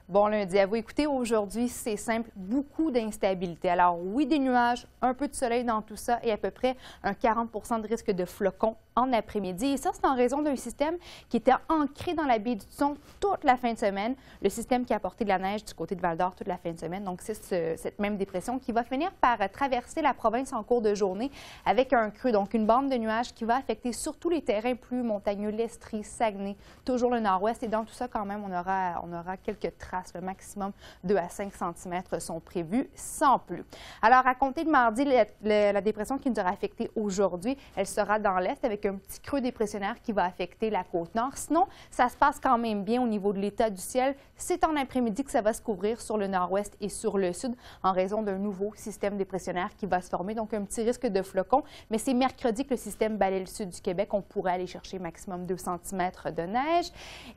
Bon lundi à vous. Écoutez, aujourd'hui, c'est simple, beaucoup d'instabilité. Alors oui, des nuages, un peu de soleil dans tout ça et à peu près un 40 de risque de flocons en après-midi. Et ça, c'est en raison d'un système qui était ancré dans la baie du Thon toute la fin de semaine. Le système qui a apporté de la neige du côté de Val-d'Or toute la fin de semaine. Donc, c'est cette même dépression qui va finir par traverser la province en cours de journée avec un creux. Donc, une bande de nuages qui va affecter surtout les terrains plus montagneux, l'Estrie, Saguenay, toujours le nord-ouest. Et dans tout ça, quand même, on aura quelques traces. Le maximum 2 à 5 cm sont prévus, sans plus. Alors, à compter de mardi, la dépression qui nous aura affecté aujourd'hui, elle sera dans l'est avec un petit creux dépressionnaire qui va affecter la côte nord. Sinon, ça se passe quand même bien au niveau de l'état du ciel. C'est en après-midi que ça va se couvrir sur le nord-ouest et sur le sud en raison d'un nouveau système dépressionnaire qui va se former. Donc, un petit risque de flocons. Mais c'est mercredi que le système balaie le sud du Québec. On pourrait aller chercher maximum 2 cm de neige.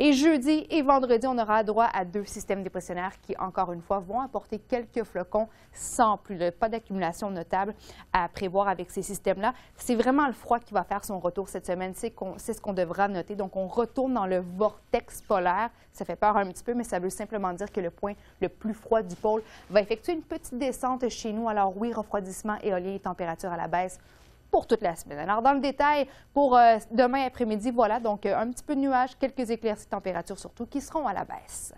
Et jeudi et vendredi, on aura droit à 2 systèmes dépressionnaires qui, encore une fois, vont apporter quelques flocons sans plus. Pas d'accumulation notable à prévoir avec ces systèmes-là. C'est vraiment le froid qui va faire son retour cette semaine. C'est ce qu'on devra noter. Donc, on retourne dans le vortex polaire. Ça fait peur un petit peu, mais ça veut simplement dire que le point le plus froid du pôle va effectuer une petite descente chez nous. Alors oui, refroidissement éolien et température à la baisse pour toute la semaine. Alors, dans le détail, pour demain après-midi, voilà, donc un petit peu de nuages, quelques éclaircies de température surtout qui seront à la baisse.